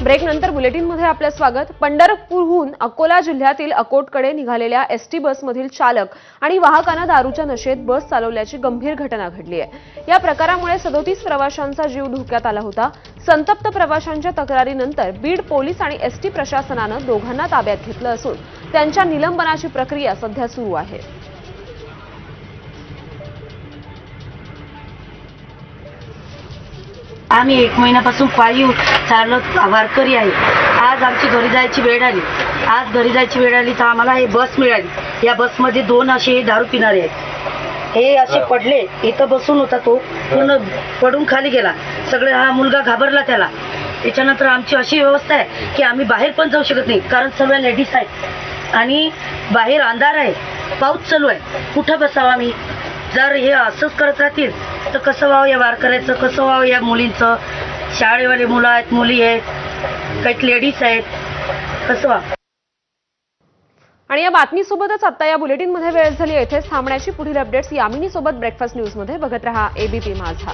ब्रेकनंतर बुलेटिनमध्ये आपलं स्वागत। पंढरपूरहून अकोला जिल्ह्यातील अकोटकडे निघालेल्या एसटी बसमधील चालक आणि वाहकांना दारूच्या नशेत बस चालवल्याची गंभीर घटना घडली आहे। या प्रकारामुळे 37 प्रवाशांचा जीव धोक्यात आला होता। संतप्त प्रवाशांच्या तक्रारीनंतर बीड पोलीस आणि एसटी प्रशासनाने दोघांना ताब्यात घेतलं असून त्यांच्या निलंबनाची प्रक्रिया सध्या सुरू आहे। आम्ही 1 महिन्यापासून पायी चालत वारकरी आहे। आज आमची घरी जायची वेळ आली। तर आम्हाला हे बस मिळाली। या बसमध्ये 2 असे दारू पिणारे आहेत। हे असे पडले, इथं बसून होता तो, पूर्ण पडून खाली गेला। सगळे हा मुलगा घाबरला त्याला। त्याच्यानंतर आमची अशी व्यवस्था आहे की आम्ही बाहेर पण जाऊ शकत नाही, कारण सर्व लेडीज आहेत आणि बाहेर अंधार आहे, पाऊस चालू आहे। कुठं बसावं आम्ही? जर हे असंच करत राहतील तर कसं व्हावं या वारकऱ्याचं, कसं व्हावं या मुलींचं? शाळेवाले मुलं आहेत, मुली आहेत, काही लेडीज आहेत, कसं व्हावं? आणि या बातमीसोबतच आता या बुलेटिनमध्ये वेळ झाली। येथेच थांबण्याची। पुढील अपडेट्स यामिनी सोबत ब्रेकफास्ट न्यूज मध्ये बघत रहा एबीपी माझा।